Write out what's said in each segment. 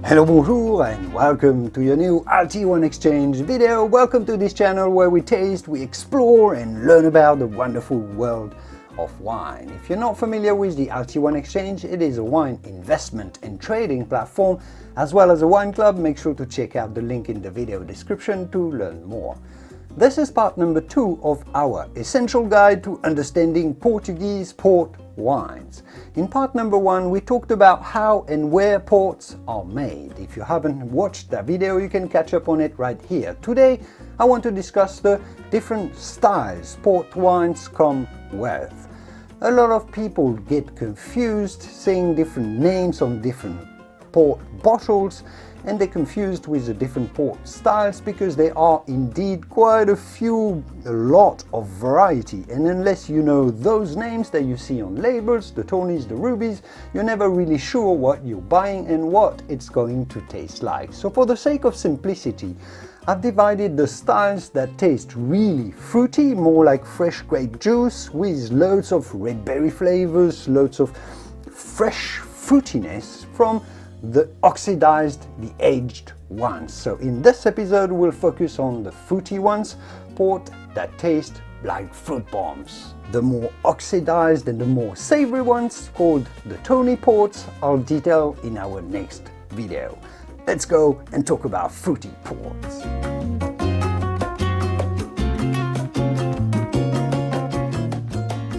Hello, bonjour, and welcome to your new RT1 Exchange video. Welcome to this channel where we taste, we explore, and learn about the wonderful world of wine. If you're not familiar with the RT1 Exchange, it is a wine investment and trading platform as well as a wine club. Make sure to check out the link in the video description to learn more. This is part number 2 of our essential guide to understanding Portuguese port wines. In part number 1, we talked about how and where ports are made. If you haven't watched that video, you can catch up on it right here. Today, I want to discuss the different styles port wines come with. A lot of people get confused seeing different names on different port bottles, and they're confused with the different port styles because there are indeed quite a lot of variety, and unless you know those names that you see on labels, the tawnies, the rubies, you're never really sure what you're buying and what it's going to taste like. So for the sake of simplicity, I've divided the styles that taste really fruity, more like fresh grape juice, with loads of red berry flavors, loads of fresh fruitiness, from the oxidized, the aged ones. So in this episode we'll focus on the fruity ones, port that taste like fruit bombs. The more oxidized and the more savory ones, called the tawny ports, I'll detail in our next video. Let's go and talk about fruity ports.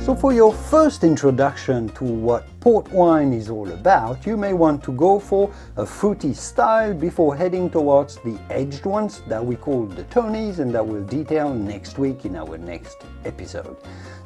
So for your first introduction to what port wine is all about, you may want to go for a fruity style before heading towards the aged ones that we call the tawnies and that we'll detail next week in our next episode.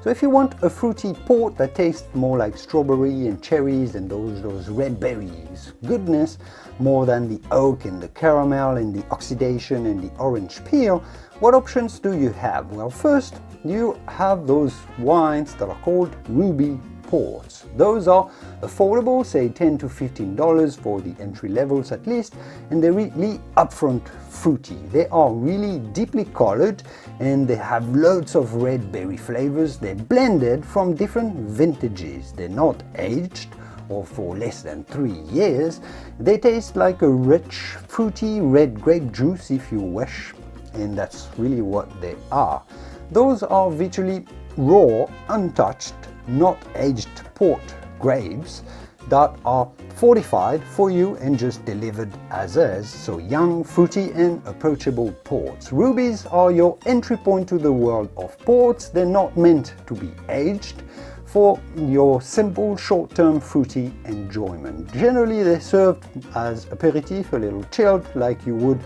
So if you want a fruity port that tastes more like strawberry and cherries and those red berries goodness, more than the oak and the caramel and the oxidation and the orange peel, what options do you have? Well, first you have those wines that are called ruby ports. Those are affordable, say $10 to $15 for the entry levels at least, and they're really upfront fruity. They are really deeply colored and they have loads of red berry flavors. They're blended from different vintages. They're not aged or for less than 3 years. They taste like a rich, fruity red grape juice if you wish, and that's really what they are. Those are virtually raw, untouched, not aged port grapes that are fortified for you and just delivered as is, so young, fruity and approachable ports. Rubies are your entry point to the world of ports. They're not meant to be aged, for your simple short-term fruity enjoyment. Generally they're served as aperitif, a little chilled, like you would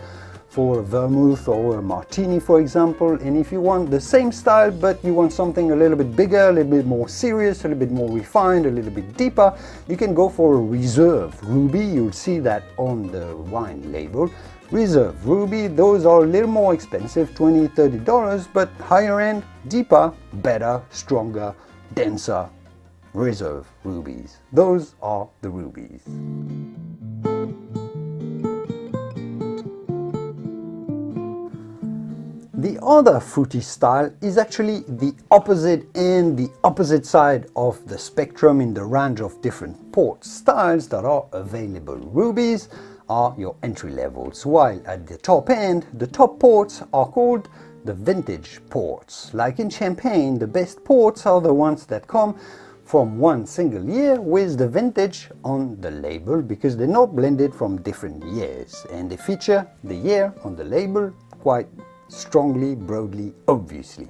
for a vermouth or a martini, for example. And if you want the same style but you want something a little bit bigger, a little bit more serious, a little bit more refined, a little bit deeper, you can go for a reserve ruby. You'll see that on the wine label. Reserve ruby, those are a little more expensive, $20, $30, but higher end, deeper, better, stronger, denser reserve rubies. Those are the rubies. The other fruity style is actually the opposite and the opposite side of the spectrum in the range of different port styles that are available. Rubies are your entry levels, while at the top end, the top ports are called the vintage ports. Like in champagne, the best ports are the ones that come from one single year with the vintage on the label, because they're not blended from different years and they feature the year on the label quite strongly, broadly, obviously.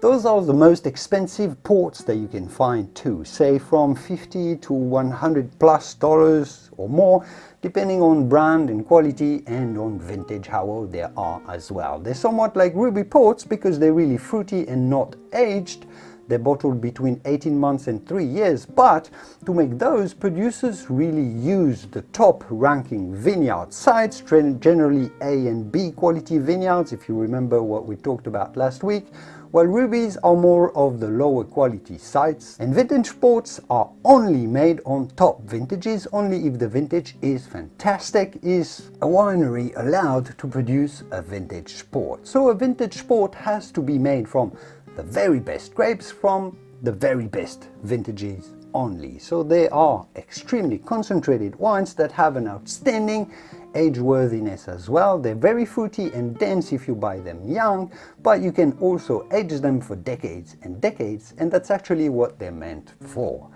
Those are the most expensive ports that you can find too, say from $50 to $100+ or more, depending on brand and quality and on vintage, how old they are as well. They're somewhat like ruby ports because they're really fruity and not aged. They're bottled between 18 months and 3 years, but to make those, producers really use the top ranking vineyard sites, generally A and B quality vineyards, if you remember what we talked about last week, while rubies are more of the lower quality sites, and vintage ports are only made on top vintages. Only if the vintage is fantastic is a winery allowed to produce a vintage port. So a vintage port has to be made from the very best grapes from the very best vintages only. So they are extremely concentrated wines that have an outstanding age worthiness as well. They're very fruity and dense if you buy them young, but you can also age them for decades and decades, and that's actually what they're meant for.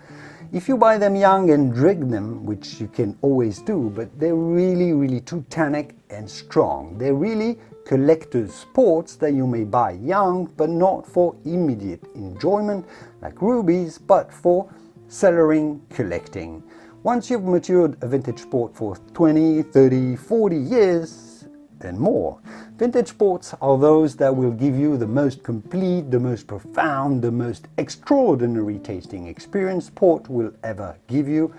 If you buy them young and drink them, which you can always do, but they're really too tannic and strong. They're really collector's ports that you may buy young, but not for immediate enjoyment like rubies, but for cellaring, collecting. Once you've matured a vintage port for 20, 30, 40 years and more, vintage ports are those that will give you the most complete, the most profound, the most extraordinary tasting experience port will ever give you.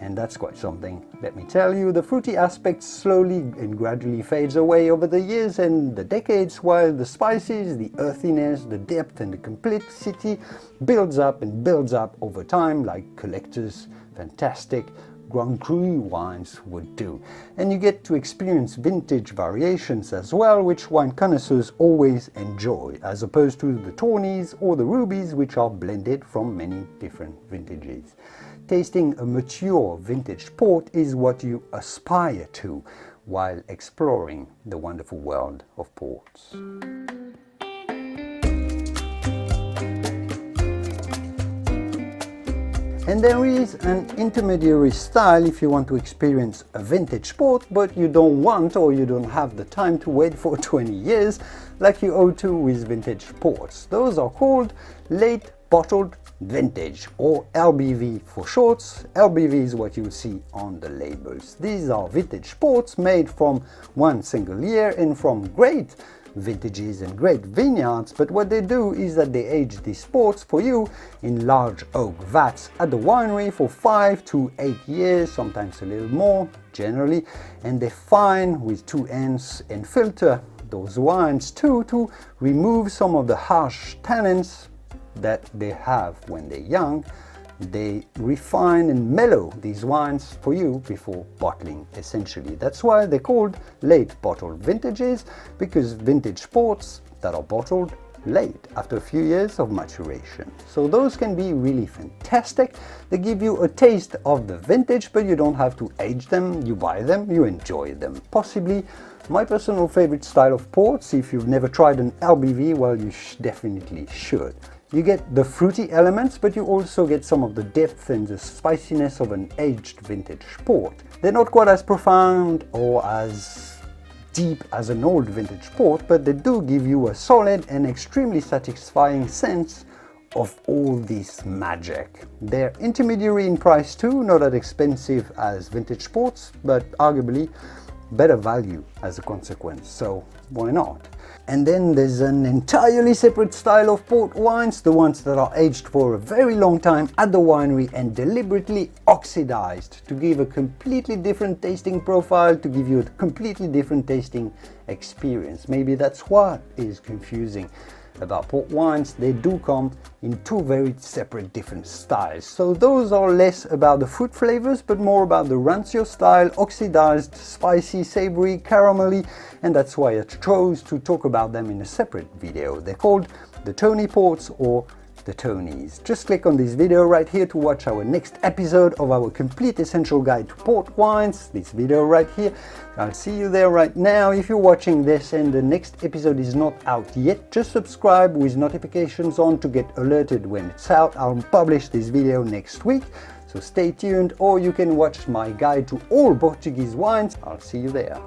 And that's quite something, let me tell you. The fruity aspect slowly and gradually fades away over the years and the decades, while the spices, the earthiness, the depth and the complexity builds up and builds up over time, like collectors' fantastic Grand Cru wines would do. And you get to experience vintage variations as well, which wine connoisseurs always enjoy, as opposed to the tawnies or the rubies, which are blended from many different vintages. Tasting a mature vintage port is what you aspire to while exploring the wonderful world of ports. And there is an intermediary style if you want to experience a vintage port, but you don't want or you don't have the time to wait for 20 years like you ought to with vintage ports. Those are called late bottled vintage, or LBV for short. LBV is what you see on the labels. These are vintage ports made from one single year and from great vintages and great vineyards, but what they do is that they age these ports for you in large oak vats at the winery for 5 to 8 years, sometimes a little more generally, and they fine with two ends and filter those wines too to remove some of the harsh tannins that they have when they're young. They refine and mellow these wines for you before bottling, essentially. That's why they're called late bottled vintages, because vintage ports that are bottled late after a few years of maturation. So those can be really fantastic. They give you a taste of the vintage, but you don't have to age them. You buy them, you enjoy them. Possibly my personal favorite style of ports. If you've never tried an LBV, well, you definitely should. You get the fruity elements, but you also get some of the depth and the spiciness of an aged vintage port. They're not quite as profound or as deep as an old vintage port, but they do give you a solid and extremely satisfying sense of all this magic. They're intermediary in price too, not as expensive as vintage ports, but arguably better value as a consequence, so why not? And then there's an entirely separate style of port wines, the ones that are aged for a very long time at the winery and deliberately oxidized to give a completely different tasting profile, to give you a completely different tasting experience. Maybe that's what is confusing about port wines. They do come in two very separate different styles. So those are less about the fruit flavors, but more about the rancio style, oxidized, spicy, savory, caramelly, and that's why I chose to talk about them in a separate video. They're called the tawny ports or the tawnies. Just click on this video right here to watch our next episode of our complete essential guide to port wines. This video right here. I'll see you there right now. If you're watching this and the next episode is not out yet, just subscribe with notifications on to get alerted when it's out. I'll publish this video next week, so stay tuned, or you can watch my guide to all Portuguese wines. I'll see you there.